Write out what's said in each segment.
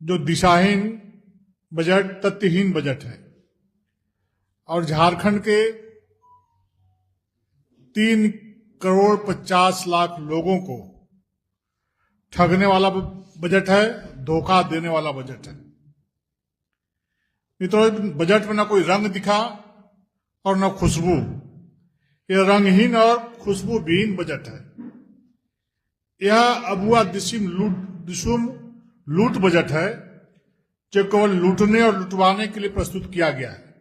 जो दिशाहीन बजट, तथ्यहीन बजट है और झारखंड के 3,50,00,000 लोगों को ठगने वाला बजट है, धोखा देने वाला बजट है। मित्रों, बजट में ना कोई रंग दिखा और ना खुशबू। यह रंगहीन और खुशबूविहीन बजट है। यह अबुआ दिसुम लूट बजट है जो केवल लूटने और लुटवाने के लिए प्रस्तुत किया गया है।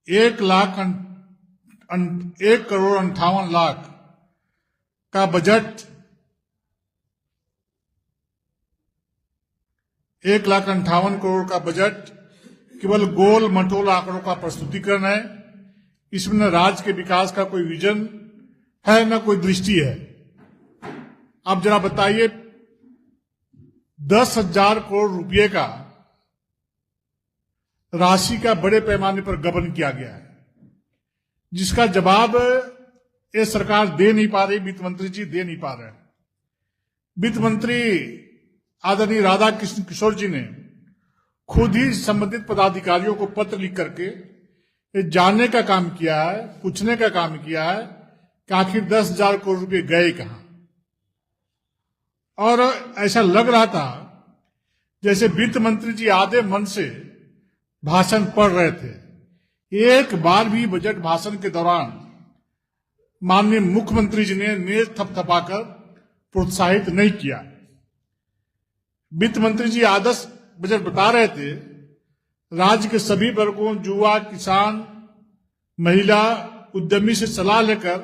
1,58,00,000 का बजट 1,58,00,000 करोड़ का बजट केवल गोल मटोल आंकड़ों का प्रस्तुतिकरण है। इसमें न राज्य के विकास का कोई विजन है न कोई दृष्टि है। आप जरा बताइए, 10,000 करोड़ रुपए का राशि का बड़े पैमाने पर गबन किया गया है, जिसका जवाब ये सरकार दे नहीं पा रही, वित्त मंत्री जी दे नहीं पा रहे हैं। वित्त मंत्री आदरणीय राधा कृष्ण किशोर जी ने खुद ही संबंधित पदाधिकारियों को पत्र लिख करके ये जानने का काम किया है, पूछने का काम किया है कि आखिर 10,000 करोड़ रुपए गए कहां। और ऐसा लग रहा था जैसे वित्त मंत्री जी आधे मन से भाषण पढ़ रहे थे। एक बार भी बजट भाषण के दौरान माननीय मुख्यमंत्री जी ने मेज थपथपाकर प्रोत्साहित नहीं किया। वित्त मंत्री जी आदर्श बजट बता रहे थे, राज्य के सभी वर्गों, युवा, किसान, महिला, उद्यमी से सलाह लेकर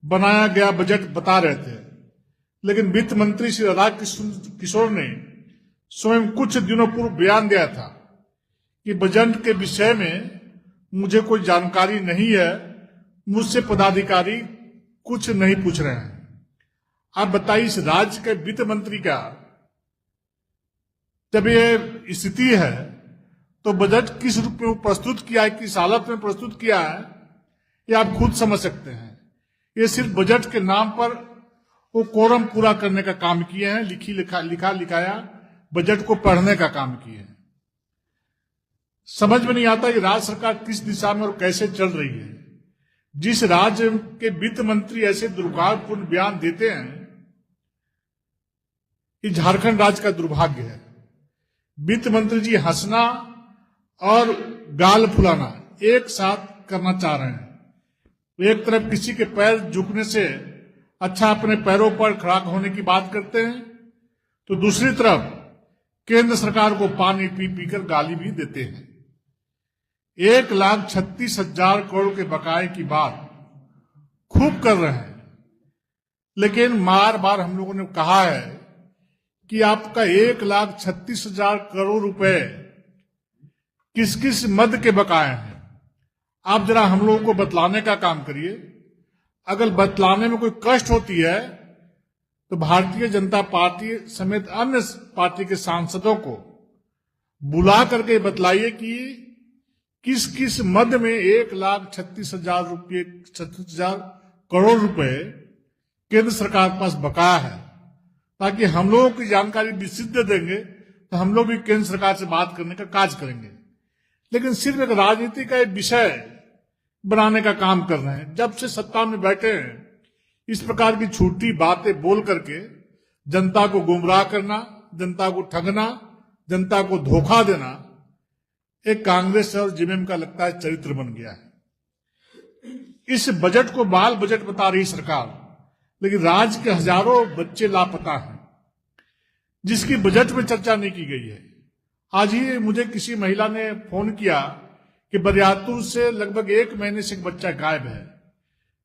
बनाया गया बजट बता रहे थे। लेकिन वित्त मंत्री श्री राधा कृष्ण किशोर ने स्वयं कुछ दिनों पूर्व बयान दिया था कि बजट के विषय में मुझे कोई जानकारी नहीं है, मुझसे पदाधिकारी कुछ नहीं पूछ रहे हैं। आप बताइए, इस राज्य के वित्त मंत्री का जब ये स्थिति है तो बजट किस रूप में प्रस्तुत किया है, किस हालत में प्रस्तुत किया है, ये आप खुद समझ सकते हैं। ये सिर्फ बजट के नाम पर वो कोरम पूरा करने का काम किए हैं, लिखाया बजट को पढ़ने का काम किए हैं। समझ में नहीं आता कि राज्य सरकार किस दिशा में और कैसे चल रही है। जिस राज्य के वित्त मंत्री ऐसे दुर्भाग्यपूर्ण बयान देते हैं, ये झारखंड राज्य का दुर्भाग्य है। वित्त मंत्री जी हंसना और गाल फुलाना एक साथ करना चाह रहे हैं। एक तरफ किसी के पैर झुकने से अच्छा अपने पैरों पर खड़ा होने की बात करते हैं, तो दूसरी तरफ केंद्र सरकार को पानी पी पीकर गाली भी देते हैं। 1,36,000 करोड़ के बकाये की बात खूब कर रहे हैं, लेकिन बार बार हम लोगों ने कहा है कि आपका 1,36,000 करोड़ रुपए किस किस मद के बकाये हैं, आप जरा हम लोगों को बतलाने का काम करिए। अगर बतलाने में कोई कष्ट होती है तो भारतीय जनता पार्टी समेत अन्य पार्टी के सांसदों को बुला करके बतलाइए कि किस किस मद में 1,36,000 करोड़ रुपए केंद्र सरकार के पास बकाया है, ताकि हम लोगों की जानकारी विस्तृत दे देंगे तो हम लोग भी केंद्र सरकार से बात करने का कार्य करेंगे। लेकिन सिर्फ एक राजनीति का एक विषय बनाने का काम कर रहे हैं। जब से सत्ता में बैठे हैं, इस प्रकार की झूठी बातें बोल करके जनता को गुमराह करना, जनता को ठगना, जनता को धोखा देना एक कांग्रेस और जेएमएम का लगता है चरित्र बन गया है। इस बजट को बाल बजट बता रही सरकार, लेकिन राज्य के हजारों बच्चे लापता हैं जिसकी बजट में चर्चा नहीं की गई है। आज ही मुझे किसी महिला ने फोन किया कि बरियातुर से लगभग 1 महीने से एक बच्चा गायब है।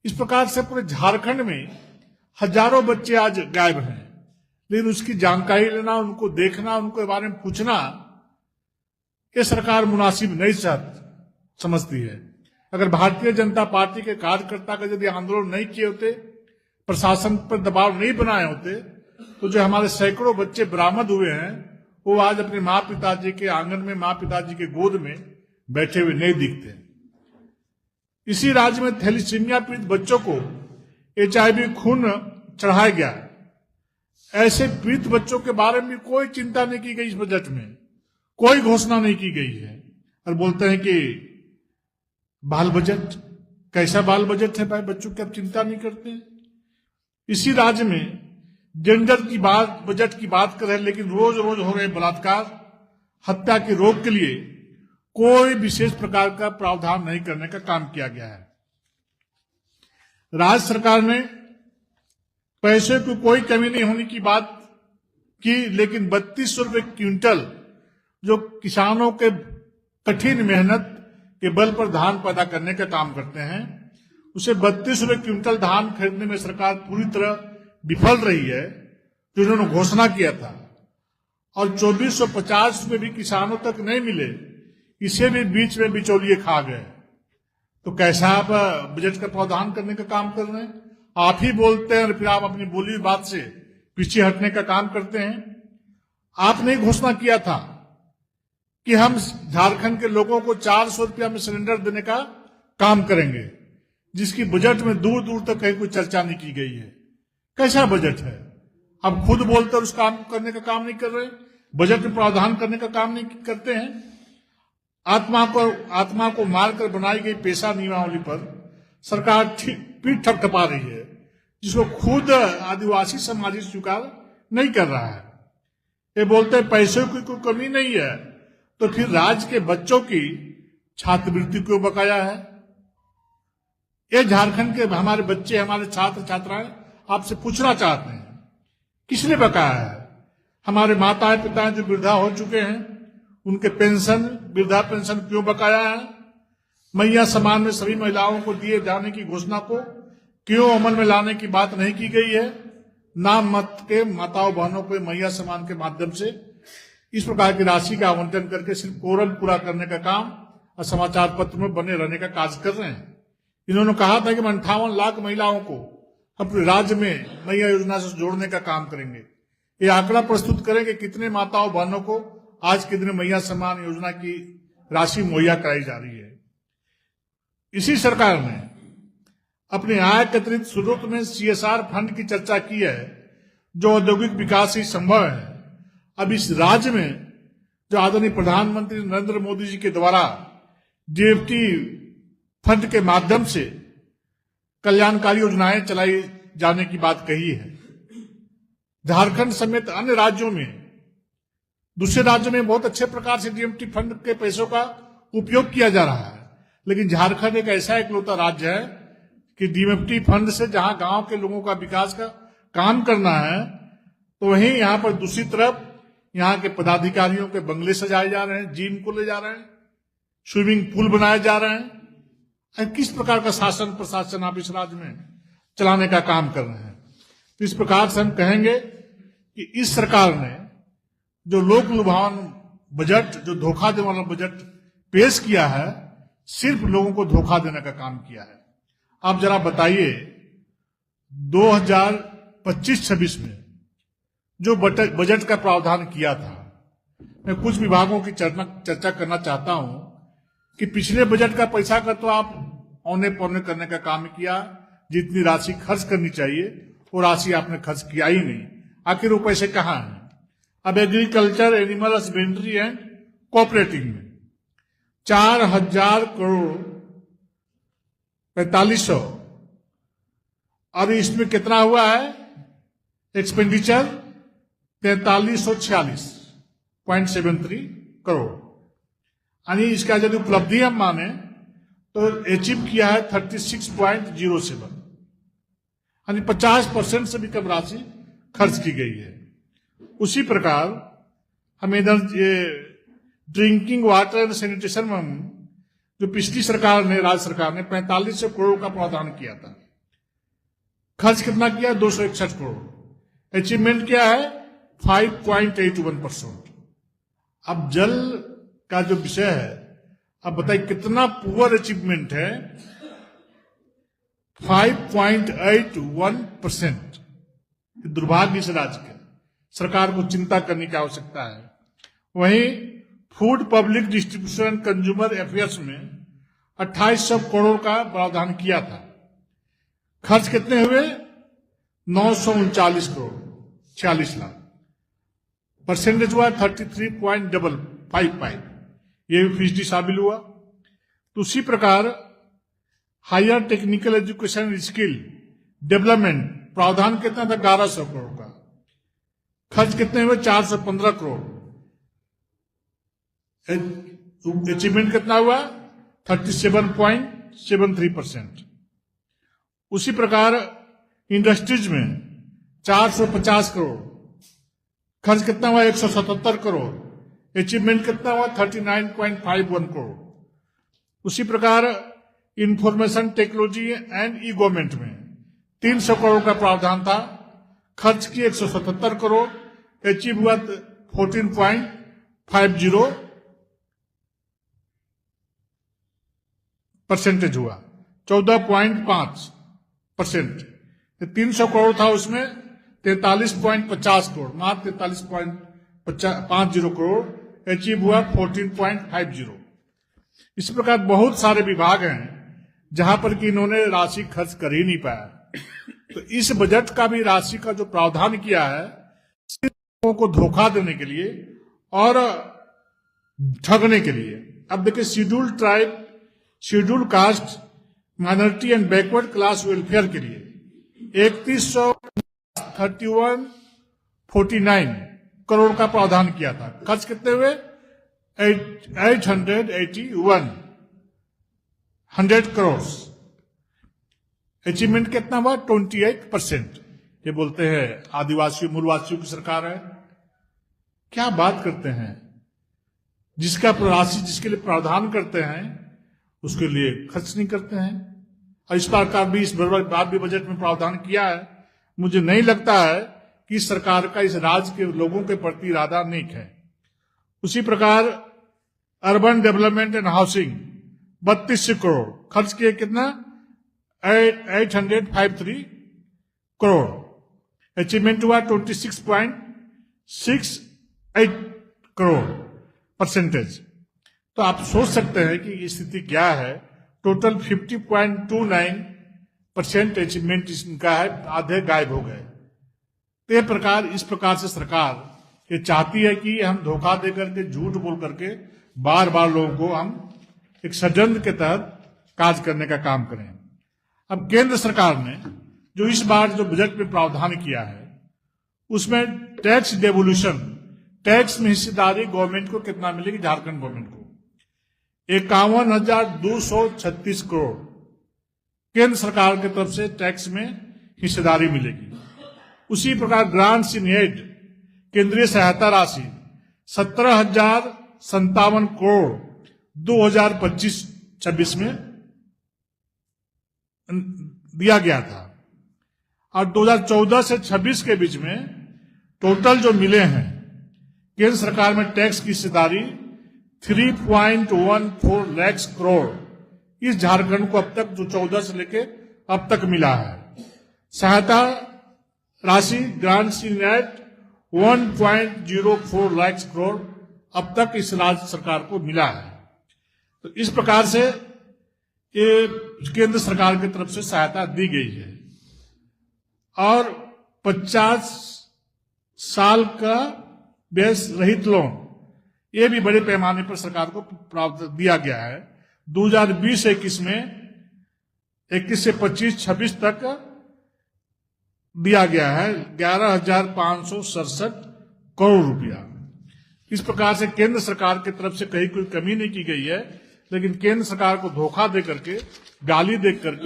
इस प्रकार से पूरे झारखंड में हजारों बच्चे आज गायब हैं, लेकिन उसकी जानकारी लेना, उनको देखना, उनके बारे में पूछना ये सरकार मुनासिब नहीं समझती है। अगर भारतीय जनता पार्टी के कार्यकर्ता का यदि आंदोलन नहीं किए होते, प्रशासन पर दबाव नहीं बनाए होते, तो जो हमारे सैकड़ों बच्चे बरामद हुए हैं वो आज अपने माँ पिताजी के आंगन में, माँ पिताजी के गोद में बैठे हुए नहीं दिखते। इसी राज्य में थैलीसीमिया पीड़ित बच्चों को HIV खून चढ़ाया गया। ऐसे पीड़ित बच्चों के बारे में कोई चिंता नहीं की गई, इस बजट में कोई घोषणा नहीं की गई है। और बोलते हैं कि बाल बजट, कैसा बाल बजट है भाई? बच्चों की आप चिंता नहीं करते। इसी राज्य में जेंडर की बात, बजट की बात कर रहे हैं, लेकिन रोज रोज हो रहे बलात्कार, हत्या की रोक के लिए कोई विशेष प्रकार का प्रावधान नहीं करने का काम किया गया है। राज्य सरकार ने पैसे की कोई कमी नहीं होने की बात की, लेकिन 3200 रुपए क्विंटल जो किसानों के कठिन मेहनत के बल पर धान पैदा करने का काम करते हैं, उसे 32 रुपए क्विंटल धान खरीदने में सरकार पूरी तरह विफल रही है, जो उन्होंने घोषणा किया था। और 2450 रुपए भी किसानों तक नहीं मिले, इसे भी बीच में बिचौलिए खा गए। तो कैसा आप बजट का प्रावधान करने का काम कर रहे हैं? आप ही बोलते हैं और फिर आप अपनी बोली बात से पीछे हटने का काम करते हैं। आपने घोषणा किया था कि हम झारखंड के लोगों को 400 रुपया में सिलेंडर देने का काम करेंगे, जिसकी बजट में दूर दूर तक कहीं कोई चर्चा नहीं की गई है। कैसा बजट है? आप खुद बोलते उस काम करने का काम नहीं कर रहे, बजट में प्रावधान करने का काम नहीं करते हैं। आत्मा को मारकर बनाई गई पेशा नियमावली पर सरकार पीठ थपथपा रही है, जिसको खुद आदिवासी समाज स्वीकार नहीं कर रहा है। ये बोलते हैं पैसों की कोई कमी नहीं है, तो फिर राज्य के बच्चों की छात्रवृत्ति क्यों बकाया है? ये झारखंड के हमारे बच्चे, हमारे छात्र छात्राएं आपसे पूछना चाहते हैं, किसने बकाया है? हमारे माता पिता जो वृद्धा हो चुके हैं, उनके पेंशन, वृद्धा पेंशन क्यों बकाया है? मैया समान में सभी महिलाओं को दिए जाने की घोषणा को क्यों अमल में लाने की बात नहीं की गई है? नाम मत के माताओं बहनों को मैया समान के माध्यम से इस प्रकार की राशि का आवंटन करके सिर्फ कोरम पूरा करने का काम और समाचार पत्र में बने रहने का कार्य कर रहे हैं। इन्होंने कहा था कि 58 लाख महिलाओं को अपने राज्य में मैया योजना से जोड़ने का काम करेंगे। ये आंकड़ा प्रस्तुत करें कि कितने माताओं बहनों को आज के दिन मैया सम्मान योजना की राशि मुहैया कराई जा रही है। इसी सरकार ने अपने आय के अतिरिक्त स्रोत में CSR फंड की चर्चा की है, जो औद्योगिक विकास ही संभव है। अब इस राज्य में जो आदरणीय प्रधानमंत्री नरेंद्र मोदी जी के द्वारा DFT फंड के माध्यम से कल्याणकारी योजनाएं चलाई जाने की बात कही है, झारखंड समेत अन्य राज्यों में, दूसरे राज्यों में बहुत अच्छे प्रकार से DFT फंड के पैसों का उपयोग किया जा रहा है, लेकिन झारखंड एक ऐसा इकलौता राज्य है कि DFT फंड से जहां गांव के लोगों का विकास का काम करना है, तो वहीं यहां पर दूसरी तरफ यहां के पदाधिकारियों के बंगले सजाए जा रहे हैं, जिम को ले जा रहे हैं, स्विमिंग पूल बनाए जा रहे हैं। किस प्रकार का शासन प्रशासन आप इस राज्य में चलाने का काम कर रहे हैं? तो इस प्रकार से हम कहेंगे कि इस सरकार ने जो लोक लुभावन बजट, जो धोखा देने वाला बजट पेश किया है, सिर्फ लोगों को धोखा देने का काम किया है। आप जरा बताइए 2025-26 में जो बजट का प्रावधान किया था, मैं कुछ विभागों की चर्चा करना चाहता हूं कि पिछले बजट का पैसा का तो आप औने पौने करने का काम किया, जितनी राशि खर्च करनी चाहिए वो राशि आपने खर्च किया ही नहीं। आखिर वो पैसे कहां हैं? अब agriculture, animal husbandry and cooperative में 4000 करोड़ 4500, अब इसमें कितना हुआ है एक्सपेंडिचर? 4346.73 करोड़। यानी इसका यदि उपलब्धि हम माने तो अचीव किया है 36.07, यानी 50% से भी कम राशि खर्च की गई है। उसी प्रकार हम इधर ये ड्रिंकिंग वाटर एंड सैनिटेशन में जो पिछली सरकार ने, राज्य सरकार ने 4500 करोड़ का प्रावधान किया था, खर्च कितना किया? 261 करोड़। अचीवमेंट क्या है? 5.81%। अब जल का जो विषय है, अब बताइए कितना पुअर अचीवमेंट है? 5.81%। दुर्भाग्य इस राज्य के, सरकार को चिंता करने की आवश्यकता है। वहीं food public distribution and consumer affairs में 2800 करोड़ का प्रावधान किया था, खर्च कितने हुए? 939 करोड़। 46 लाख। परसेंटेज हुआ 33.55, ये भी फीसदी शामिल हुआ। तो उसी प्रकार higher technical education skill development प्रावधान कितना था, 1100 करोड़ का। खर्च कितने हुए, 415 करोड़। अचीवमेंट कितना हुआ, 37.73%। उसी प्रकार इंडस्ट्रीज में 450 करोड़, खर्च कितना हुआ, 177 करोड़। अचीवमेंट कितना हुआ, 39.51 करोड़। उसी प्रकार information technology and E government में 300 करोड़ का प्रावधान था, खर्च किए 177 करोड़, अचीव हुआ 14.50 परसेंटेज हुआ, 14.5%। 300 करोड़ था, उसमें 43.50 करोड़, मात्र 43.50 करोड़, अचीव हुआ 14.50। इस प्रकार बहुत सारे विभाग हैं जहां पर कि इन्होंने राशि खर्च कर ही नहीं पाया। तो इस बजट का भी राशि का जो प्रावधान किया है सिर्फ लोगों को धोखा देने के लिए और ठगने के लिए। अब देखिए, scheduled tribe, scheduled caste, minority and backward class welfare के लिए 3149 करोड़ का प्रावधान किया था। खर्च कितने हुए, 881 करोड़। अचीवमेंट कितना हुआ, 28%। ये बोलते हैं आदिवासी मूलवासियों की सरकार है। क्या बात करते हैं, जिसका राशि जिसके लिए प्रावधान करते हैं उसके लिए खर्च नहीं करते हैं। और इस प्रकार भी, इस बार भी बजट में प्रावधान किया है। मुझे नहीं लगता है कि इस सरकार का इस राज्य के लोगों के प्रति इरादा नेक है। उसी प्रकार urban development and housing 3200 crore, खर्च किए कितना, 853 करोड़। अचीवमेंट हुआ 26.68 करोड़ परसेंटेज। तो आप सोच सकते हैं कि स्थिति क्या है। टोटल 50.29% अचीवमेंट इनका है, आधे गायब हो गए। तो इस प्रकार से सरकार ये चाहती है कि हम धोखा दे करके, झूठ बोल करके बार बार लोगों को हम एक षड्यंत्र के तहत कार्य करने का काम करें। अब केंद्र सरकार ने जो इस बार जो बजट में प्रावधान किया है उसमें टैक्स डेवोल्यूशन, टैक्स में हिस्सेदारी गवर्नमेंट को कितना मिलेगी, झारखंड गवर्नमेंट को 51,236 करोड़ केंद्र सरकार की तरफ से टैक्स में हिस्सेदारी मिलेगी। उसी प्रकार ग्रांट्स इन एड, केंद्रीय सहायता राशि 17,057 करोड़ 2025-26 में दिया गया था। और 2014 से 26 के बीच में टोटल जो मिले हैं केंद्र सरकार में टैक्स की हिस्सेदारी 3.14 लाख करोड़ इस झारखंड को अब तक जो 14 से लेके अब तक मिला है। सहायता राशि grants in aid 1.04 lakh crore अब तक इस राज्य सरकार को मिला है। तो इस प्रकार से ये केंद्र सरकार की तरफ से सहायता दी गई है। और 50 साल का ब्याज रहित लोन, ये भी बड़े पैमाने पर सरकार को प्राप्त दिया गया है। 2020-21 में 21 से 25-26 तक दिया गया है 11,567 करोड़ रुपया। इस प्रकार से केंद्र सरकार की तरफ से कहीं कोई कमी नहीं की गई है, लेकिन केंद्र सरकार को धोखा दे करके, गाली दे करके,